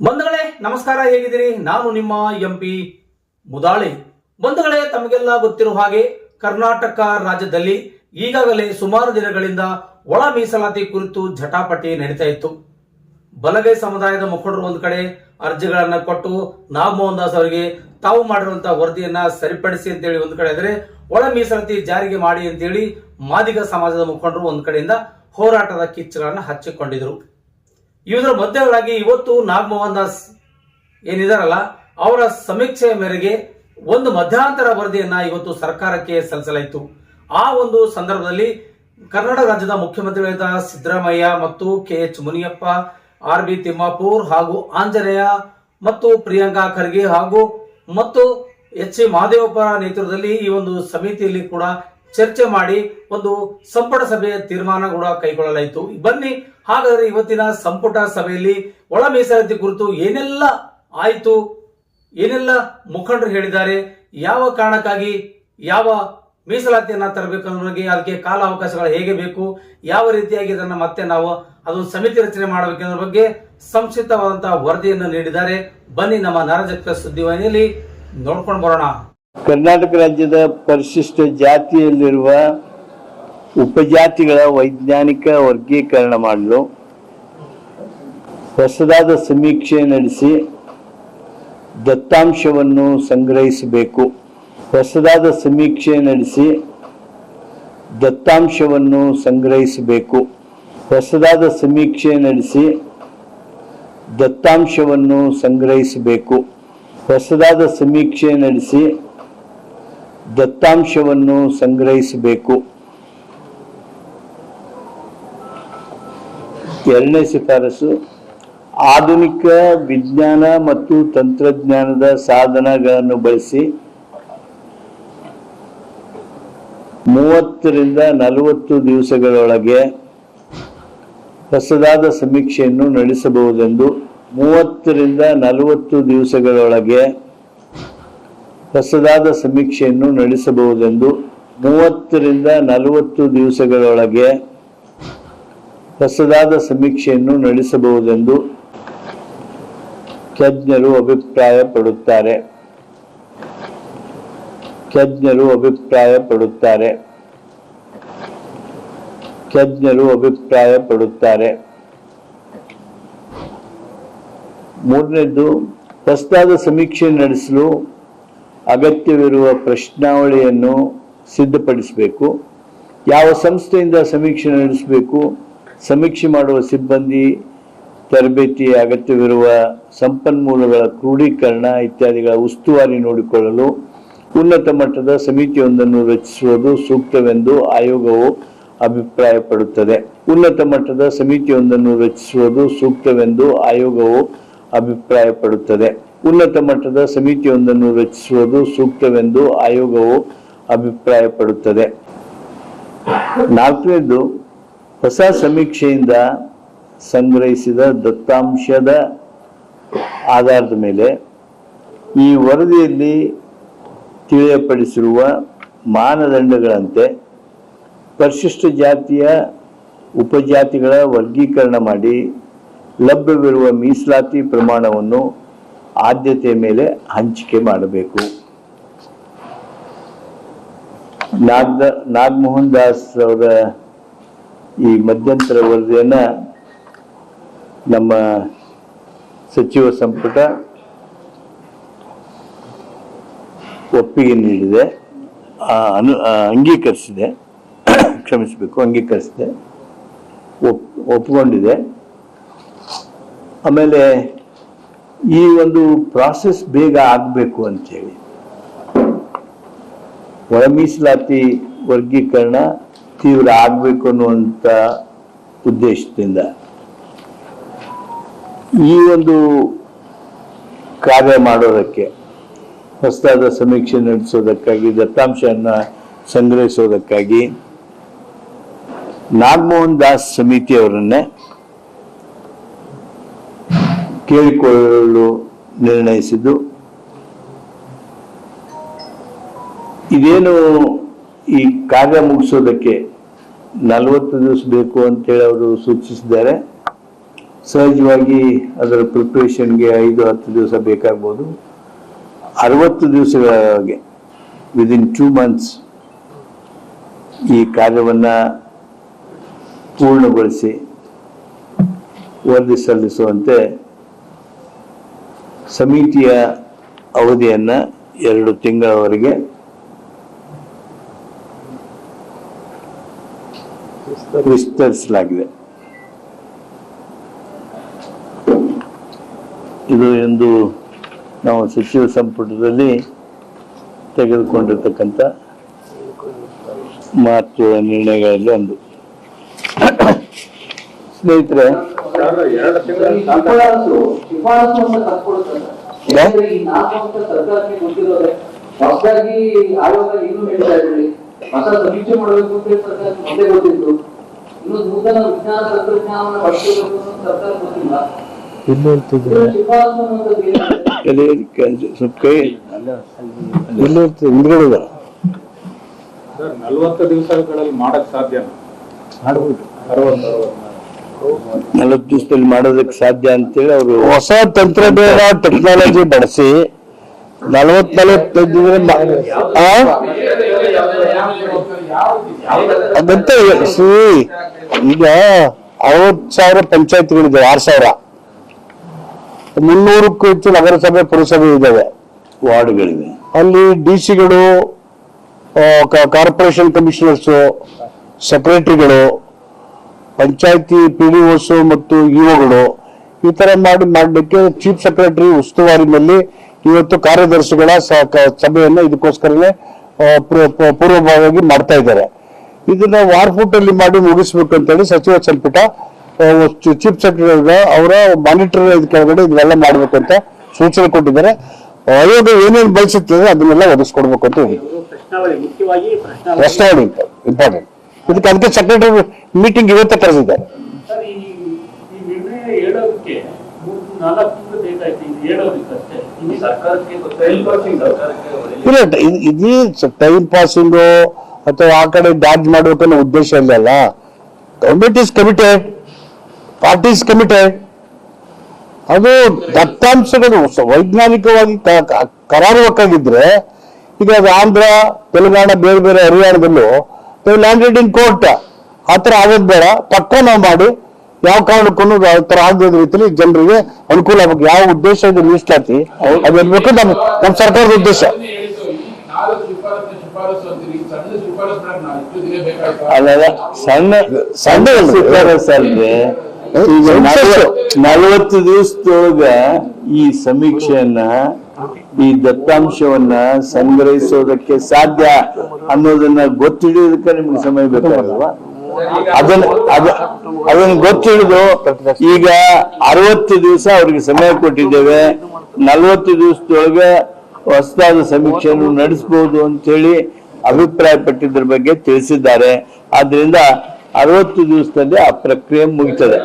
ಬಂಧುಗಳೇ ನಮಸ್ಕಾರ, ಹೇಗಿದ್ದೀರಿ? ನಾನು ನಿಮ್ಮ ಎಂಪಿ ಮುದಾಳಿ. ಬಂಧುಗಳೇ, ತಮಗೆಲ್ಲ ಗೊತ್ತಿರುವ ಹಾಗೆ ಕರ್ನಾಟಕ ರಾಜ್ಯದಲ್ಲಿ ಈಗಾಗಲೇ ಸುಮಾರು ದಿನಗಳಿಂದ ಒಳ ಮೀಸಲಾತಿ ಕುರಿತು ಜಟಾಪಟಿ ನಡೀತಾ ಇತ್ತು. ಬಲಗೈ ಸಮುದಾಯದ ಮುಖಂಡರು ಒಂದು ಕಡೆ ಅರ್ಜಿಗಳನ್ನ ಕೊಟ್ಟು ನಾಗಮೋಹನ್ ದಾಸ್ ಅವರಿಗೆ ತಾವು ಮಾಡಿರುವಂತಹ ವರದಿಯನ್ನ ಸರಿಪಡಿಸಿ ಅಂತೇಳಿ ಒಂದು ಕಡೆ ಇದ್ರೆ, ಒಳ ಮೀಸಲಾತಿ ಜಾರಿಗೆ ಮಾಡಿ ಅಂತೇಳಿ ಮಾದಿಗ ಸಮಾಜದ ಮುಖಂಡರು ಒಂದು ಕಡೆಯಿಂದ ಹೋರಾಟದ ಕಿಚ್ಚುಗಳನ್ನ ಹಚ್ಚಿಕೊಂಡಿದ್ರು. ಇದರ ಮಧ್ಯಗಳಾಗಿ ಇವತ್ತು ನಾಗಮೋಹನ್ ದಾಸ್ ಏನಿದಾರಲ್ಲ, ಅವರ ಸಮೀಕ್ಷೆಯ ಮೇರೆಗೆ ಒಂದು ಮಧ್ಯಂತರ ವರದಿಯನ್ನ ಇವತ್ತು ಸರ್ಕಾರಕ್ಕೆ ಸಲ್ಲಿಸಲಾಯಿತು. ಆ ಒಂದು ಸಂದರ್ಭದಲ್ಲಿ ಕರ್ನಾಟಕ ರಾಜ್ಯದ ಮುಖ್ಯಮಂತ್ರಿಗಳಾದ ಸಿದ್ದರಾಮಯ್ಯ ಮತ್ತು KH ಮುನಿಯಪ್ಪ, RB ತಿಮ್ಮಾಪುರ್ ಹಾಗೂ ಆಂಜನೇಯ ಮತ್ತು ಪ್ರಿಯಾಂಕಾ ಖರ್ಗೆ ಹಾಗೂ ಮತ್ತು HC ಮಹದೇವಪ್ಪ ನೇತೃತ್ವದಲ್ಲಿ ಈ ಒಂದು ಸಮಿತಿಯಲ್ಲಿ ಕೂಡ ಚರ್ಚೆ ಮಾಡಿ ಒಂದು ಸಂಪುಟ ಸಭೆಯ ತೀರ್ಮಾನ ಕೂಡ ಕೈಗೊಳ್ಳಲಾಯಿತು. ಬನ್ನಿ ಹಾಗಾದ್ರೆ ಇವತ್ತಿನ ಸಂಪುಟ ಸಭೆಯಲ್ಲಿ ಒಳ ಮೀಸಲಾತಿ ಕುರಿತು ಏನೆಲ್ಲ ಆಯಿತು, ಏನೆಲ್ಲ ಮುಖಂಡರು ಹೇಳಿದ್ದಾರೆ, ಯಾವ ಕಾರಣಕ್ಕಾಗಿ ಯಾವ ಮೀಸಲಾತಿಯನ್ನ ತರಬೇಕು ಅನ್ನೋ ಬಗ್ಗೆ, ಅದಕ್ಕೆ ಕಾಲ ಅವಕಾಶಗಳು ಹೇಗೆ ಬೇಕು, ಯಾವ ರೀತಿಯಾಗಿ ಇದನ್ನ ಮತ್ತೆ ನಾವು ಅದೊಂದು ಸಮಿತಿ ರಚನೆ ಮಾಡಬೇಕು ಅನ್ನೋ ಬಗ್ಗೆ ಸಂಕ್ಷಿಪ್ತವಾದಂತಹ ವರದಿಯನ್ನು ನೀಡಿದ್ದಾರೆ. ಬನ್ನಿ ನಮ್ಮ ನರಜಕ್ತ ಸುದ್ದಿವಾಹಿನಿಯಲ್ಲಿ ನೋಡ್ಕೊಂಡು ಬರೋಣ. ಕರ್ನಾಟಕ ರಾಜ್ಯದ ಪರಿಶಿಷ್ಟ ಜಾತಿಯಲ್ಲಿರುವ ಉಪಜಾತಿಗಳ ವೈಜ್ಞಾನಿಕ ವರ್ಗೀಕರಣ ಮಾಡಲು ಹೊಸದಾದ ಸಮೀಕ್ಷೆ ನಡೆಸಿ ದತ್ತಾಂಶವನ್ನು ಸಂಗ್ರಹಿಸಬೇಕು. ಹೊಸದಾದ ಸಮೀಕ್ಷೆ ನಡೆಸಿ ದತ್ತಾಂಶವನ್ನು ಸಂಗ್ರಹಿಸಬೇಕು. ಹೊಸದಾದ ಸಮೀಕ್ಷೆ ನಡೆಸಿ ದತ್ತಾಂಶವನ್ನು ಸಂಗ್ರಹಿಸಬೇಕು. ಹೊಸದಾದ ಸಮೀಕ್ಷೆ ನಡೆಸಿ ದತ್ತಾಂಶವನ್ನು ಸಂಗ್ರಹಿಸಬೇಕು. ಎರಡನೇ ಶಿಫಾರಸು, ಆಧುನಿಕ ವಿಜ್ಞಾನ ಮತ್ತು ತಂತ್ರಜ್ಞಾನದ ಸಾಧನಗಳನ್ನು ಬಳಸಿ 30 ರಿಂದ 40 ದಿವಸಗಳೊಳಗೆ ಹೊಸದಾದ ಸಮೀಕ್ಷೆಯನ್ನು ನಡೆಸಬಹುದೆಂದು 30 ರಿಂದ 40 ದಿವಸಗಳೊಳಗೆ ಹೊಸದಾದ ಸಮೀಕ್ಷೆಯನ್ನು ನಡೆಸಬಹುದೆಂದು 30 ರಿಂದ 40 ದಿವಸಗಳೊಳಗೆ ಹೊಸದಾದ ಸಮೀಕ್ಷೆಯನ್ನು ನಡೆಸಬಹುದೆಂದು ತಜ್ಞರು ಅಭಿಪ್ರಾಯಪಡುತ್ತಾರೆ. ತಜ್ಞರು ಅಭಿಪ್ರಾಯಪಡುತ್ತಾರೆ. ತಜ್ಞರು ಅಭಿಪ್ರಾಯಪಡುತ್ತಾರೆ. ಮೂರನೇದು, ಹೊಸದಾದ ಸಮೀಕ್ಷೆ ನಡೆಸಲು ಅಗತ್ಯವಿರುವ ಪ್ರಶ್ನಾವಳಿಯನ್ನು ಸಿದ್ಧಪಡಿಸಬೇಕು. ಯಾವ ಸಂಸ್ಥೆಯಿಂದ ಸಮೀಕ್ಷೆ ನಡೆಸಬೇಕು, ಸಮೀಕ್ಷೆ ಮಾಡುವ ಸಿಬ್ಬಂದಿ ತರಬೇತಿ, ಅಗತ್ಯವಿರುವ ಸಂಪನ್ಮೂಲಗಳ ಕ್ರೋಢೀಕರಣ ಇತ್ಯಾದಿಗಳ ಉಸ್ತುವಾರಿ ನೋಡಿಕೊಳ್ಳಲು ಉನ್ನತ ಮಟ್ಟದ ಸಮಿತಿಯೊಂದನ್ನು ರಚಿಸುವುದು ಸೂಕ್ತವೆಂದು ಆಯೋಗವು ಅಭಿಪ್ರಾಯಪಡುತ್ತದೆ. ಉನ್ನತ ಮಟ್ಟದ ಸಮಿತಿಯೊಂದನ್ನು ರಚಿಸುವುದು ಸೂಕ್ತವೆಂದು ಆಯೋಗವು ಅಭಿಪ್ರಾಯಪಡುತ್ತದೆ. ಉನ್ನತ ಮಟ್ಟದ ಸಮಿತಿಯೊಂದನ್ನು ರಚಿಸುವುದು ಸೂಕ್ತವೆಂದು ಆಯೋಗವು ಅಭಿಪ್ರಾಯಪಡುತ್ತದೆ. ನಾಲ್ಕನೇದು, ಹೊಸ ಸಮೀಕ್ಷೆಯಿಂದ ಸಂಗ್ರಹಿಸಿದ ದತ್ತಾಂಶದ ಆಧಾರದ ಮೇಲೆ ಈ ವರದಿಯಲ್ಲಿ ತಿಳಿಯಪಡಿಸಿರುವ ಮಾನದಂಡಗಳಂತೆ ಪರಿಶಿಷ್ಟ ಜಾತಿಯ ಉಪಜಾತಿಗಳ ವರ್ಗೀಕರಣ ಮಾಡಿ ಲಭ್ಯವಿರುವ ಮೀಸಲಾತಿ ಪ್ರಮಾಣವನ್ನು ಆದ್ಯತೆಯ ಮೇಲೆ ಹಂಚಿಕೆ ಮಾಡಬೇಕು. ನಾಗಮೋಹನ್ ದಾಸ್ ಅವರ ಈ ಮಧ್ಯಂತರ ವರದಿಯನ್ನ ನಮ್ಮ ಸಚಿವ ಸಂಪುಟ ಒಪ್ಪಿಗೆ ನೀಡಿದೆ, ಅಂಗೀಕರಿಸಿದೆ, ಕ್ಷಮಿಸಬೇಕು, ಅಂಗೀಕರಿಸಿದೆ, ಒಪ್ಪಿಕೊಂಡಿದೆ. ಆಮೇಲೆ ಈ ಒಂದು ಪ್ರಾಸೆಸ್ ಬೇಗ ಆಗಬೇಕು ಅಂತೇಳಿ ಒಳ ಮೀಸಲಾತಿ ವರ್ಗೀಕರಣ ತೀವ್ರ ಆಗಬೇಕು ಅನ್ನುವಂಥ ಉದ್ದೇಶದಿಂದ ಈ ಒಂದು ಕಾರ್ಯ ಮಾಡೋದಕ್ಕೆ, ಹೊಸದಾದ ಸಮೀಕ್ಷೆ ನಡೆಸೋದಕ್ಕಾಗಿ, ದತ್ತಾಂಶವನ್ನು ಸಂಗ್ರಹಿಸೋದಕ್ಕಾಗಿ ನಾಗಮೋಹನ್ ದಾಸ್ ಸಮಿತಿಯವರನ್ನೇ ಕೇಳಿಕೊಳ್ಳಲು ನಿರ್ಣಯಿಸಿದ್ದು. ಇದೇನು ಈ ಕಾರ್ಯ ಮುಗಿಸೋದಕ್ಕೆ 40 ದಿವಸ ಬೇಕು ಅಂತೇಳಿ ಅವರು ಸೂಚಿಸಿದ್ದಾರೆ. ಸಹಜವಾಗಿ ಅದರ ಪ್ರಿಪ್ರೇಷನ್ಗೆ 5-10 ದಿವಸ ಬೇಕಾಗ್ಬೋದು. 60 ದಿವಸಗಳಿಗೆ ವಿದಿನ್ 2 months ಈ ಕಾರ್ಯವನ್ನು ಪೂರ್ಣಗೊಳಿಸಿ ವರದಿ ಸಲ್ಲಿಸುವಂತೆ ಸಮಿತಿಯ ಅವಧಿಯನ್ನು 2 ತಿಂಗಳವರೆಗೆ ವಿಸ್ತರಿಸಲಾಗಿದೆ. ಇದು ಎಂದು ನಾವು ಸಚಿವ ಸಂಪುಟದಲ್ಲಿ ತೆಗೆದುಕೊಂಡಿರ್ತಕ್ಕಂಥ ಮಹತ್ವದ ನಿರ್ಣಯಗಳಲ್ಲಿ ಒಂದು. ಸ್ನೇಹಿತರೆ, ಹೊಸದಾಗಿ ಆಯೋಗ ಏನು ಹೇಳ್ತಾ ಇದ್ರಿ, ಹೊಸ ಸಮೀಕ್ಷೆ ಮಾಡಬೇಕು ಅಂತ ಸರ್ಕಾರಕ್ಕೆ ಮೊದಲೇ ಗೊತ್ತಿತ್ತು. ಇನ್ನು ನೂತನ ವಿಜ್ಞಾನ ತಂತ್ರಜ್ಞಾನವನ್ನು ಬಳಸಬೇಕು ಅಂತ ಸರ್ಕಾರ ಗೊತ್ತಿಲ್ಲ. ಶಿಫಾರಸು ಅನ್ನೋದು ಹಿಂದ್ಗಡೆ 40 ದಿವಸಗಳಲ್ಲಿ ಮಾಡಕ್ ಸಾಧ್ಯ? 40 ದಿವಸದಲ್ಲಿ ಮಾಡೋದಕ್ಕೆ ಸಾಧ್ಯ ಅಂತೇಳಿ ಅವರು ಹೊಸ ತಂತ್ರಜ್ಞಾನ ಟೆಕ್ನಾಲಜಿ ಬಳಸಿ 40-45 ಅದಂತೆ ಈಗ 60,000 ಪಂಚಾಯತ್ಗಳಿದ್ದಾವೆ, 6,000, 300ಕ್ಕೂ ಹೆಚ್ಚು ನಗರಸಭೆ ಪುರಸಭೆ ಇದ್ದಾವೆ, ವಾರ್ಡ್ಗಳಿವೆ. ಅಲ್ಲಿ ಡಿಸಿಗಳು, ಕಾರ್ಪೊರೇಷನ್ ಕಮಿಷನರ್ಸು, ಸೆಕ್ರೆಟರಿಗಳು, ಪಂಚಾಯತಿ PDOs ಮತ್ತು ಇಒಗಳು ಈ ತರ ಮಾಡಲಿಕ್ಕೆ ಚೀಫ್ ಸೆಕ್ರೆಟರಿ ಉಸ್ತುವಾರಿನಲ್ಲಿ ಇವತ್ತು ಕಾರ್ಯದರ್ಶಿಗಳ ಸಭೆಯನ್ನು ಇದಕ್ಕೋಸ್ಕರನೇ ಪೂರ್ವಭಾವಿಯಾಗಿ ಮಾಡ್ತಾ ಇದ್ದಾರೆ. ಇದನ್ನ ವಾರಫೂಟ್ ಅಲ್ಲಿ ಮಾಡಿ ಮುಗಿಸ್ಬೇಕು ಅಂತ ಹೇಳಿ ಸಚಿವ ಸಂಪುಟ ಚೀಫ್ ಸೆಕ್ರೆಟರಿ ಅವರ ಮಾನಿಟರ್ ಕೆಳಗಡೆ ಇದನ್ನೆಲ್ಲ ಮಾಡ್ಬೇಕು ಅಂತ ಸೂಚನೆ ಕೊಟ್ಟಿದ್ದಾರೆ. ಆಯೋಗ ಏನೇನು ಬಯಸುತ್ತದೆ ಅದನ್ನೆಲ್ಲ ಒದಗಿಸ್ಕೊಡ್ಬೇಕು ಅಂತ ಹೇಳಿ ಪ್ರಶ್ನಾವಳಿ ಇಂಪಾರ್ಟೆಂಟ್. ಅದಕ್ಕೆ ಸೆಕ್ರೆಟರಿ ಮೀಟಿಂಗ್ ಇವತ್ತೇ ಕರೆದಿದ್ದಾರೆ. ಇಲ್ಲ, ಇದು ಟೈಮ್ ಪಾಸಿಂಗು ಅಥವಾ ಆ ಕಡೆ ಡಾರ್ಜ್ ಮಾಡ್ಬೇಕನ್ನೋ ಉದ್ದೇಶ ಇಲ್ಲ. Government is committed, party is committed. ಅದು ದತ್ತಾಂಶಗಳು ವೈಜ್ಞಾನಿಕವಾಗಿ ಕರಾರುವಕ್ಕಾಗಿದ್ರೆ, ಈಗ ಅದು ಆಂಧ್ರ, ತೆಲಂಗಾಣ, ಬೇರೆ ಬೇರೆ ಹರಿಯಾಣದಲ್ಲೂ ಲ್ಯಾಂಡೆಡ್ ಇನ್ ಕೋರ್ಟ್. ಆ ಥರ ಆಗೋದು ಬೇಡ. ಪಕ್ಕ ನಾವು ಮಾಡಿ ಯಾವ ಕಾರಣಕ್ಕೂ ಆ ಥರ ಆಗದ ರೀತಿಯಲ್ಲಿ ಜನರಿಗೆ ಅನುಕೂಲ ಆಗಬೇಕು. ಯಾವ ಉದ್ದೇಶ ಇದು ಮೀಸಲಾತಿ ಅದು ಇರ್ಬೇಕು ನಮ್ಮ ಸರ್ಕಾರದ ಉದ್ದೇಶ. ಅಲ್ಲ, ಸಣ್ಣ ಶಿಫಾರಸ್ ಅಲ್ವೇ. ಈಗ 40 ದಿವಸದೊಳಗ ಈ ಸಮೀಕ್ಷೆಯನ್ನ, ಈ ದತ್ತಾಂಶವನ್ನ ಸಂಗ್ರಹಿಸೋದಕ್ಕೆ ಸಾಧ್ಯ ಅನ್ನೋದನ್ನ ಗೊತ್ತಿಡಿಯೋದಕ್ಕೆ ನಿಮ್ಗೆ ಸಮಯ ಬೇಕಾಗಲ್ವಾ? ಅದನ್ನ ಗೊತ್ತಿಡಿದು ಈಗ 60 ದಿವಸ ಅವ್ರಿಗೆ ಸಮಯ ಕೊಟ್ಟಿದ್ದೇವೆ. 40 ದಿವಸದೊಳಗೆ ಹೊಸದಾದ ಸಮೀಕ್ಷೆಯನ್ನು ನಡೆಸಬಹುದು ಅಂತ ಹೇಳಿ ಅಭಿಪ್ರಾಯ ಪಟ್ಟಿದ್ರ ಬಗ್ಗೆ ತಿಳಿಸಿದ್ದಾರೆ. ಆದ್ರಿಂದ 60 ದಿವಸದಲ್ಲಿ ಆ ಪ್ರಕ್ರಿಯೆ ಮುಗಿತದೆ.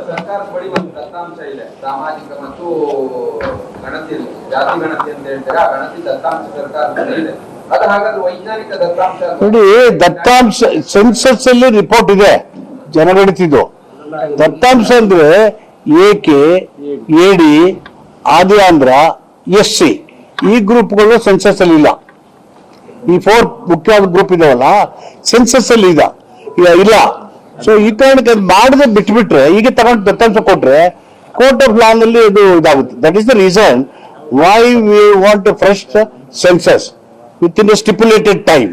ಸರ್ಕಾರ ಬಳಿ ಒಂದು ದತ್ತಾಂಶ ಇದೆ, ಸಾಮಾಜಿಕ ಮತ್ತು ಗಣತಿಯಲ್ಲಿ ಜಾತಿ ಗಣತಿ ಅಂತ ಹೇಳ್ತಾರೆ. ಆ ಗಣತಿ ದತ್ತಾಂಶ ಸರ್ಕಾರ ಇದೆ. ಅದು ಹಾಗಾದ್ರೆ ವೈಜ್ಞಾನಿಕ ದತ್ತಾಂಶ ನೋಡಿ, ದತ್ತಾಂಶ ಸೆನ್ಸಸ್ ಅಲ್ಲಿ ರಿಪೋರ್ಟ್ ಇದೆ ಜನಗಣತಿದು. ದತ್ತಾಂಶ ಅಂದ್ರೆ AK, AD, ಆದಿ ಆಂಧ್ರ, SC ಈ ಗ್ರೂಪ್ಗಳು ಸೆನ್ಸಸ್ ಅಲ್ಲಿ ಇಲ್ಲ. ಈ 4 ಮುಖ್ಯವಾದ ಗ್ರೂಪ್ ಇದಾವಲ್ಲ, ಸೆನ್ಸಸ್ ಅಲ್ಲಿ ಇಲ್ಲ. ಸೊ ಈ ಕಾರಣಕ್ಕೆ ಅದು ಮಾಡದೆ ಬಿಟ್ಬಿಟ್ರೆ, ಈಗ ತಗೊಂಡು ದತ್ತಾಂಶ ಕೊಟ್ರೆ ಕೋರ್ಟ್ ಆಫ್ ಲಾ ನಲ್ಲಿ ಇದು ಇದಾಗುತ್ತೆ. That is the reason why we want a fresh census within a stipulated time.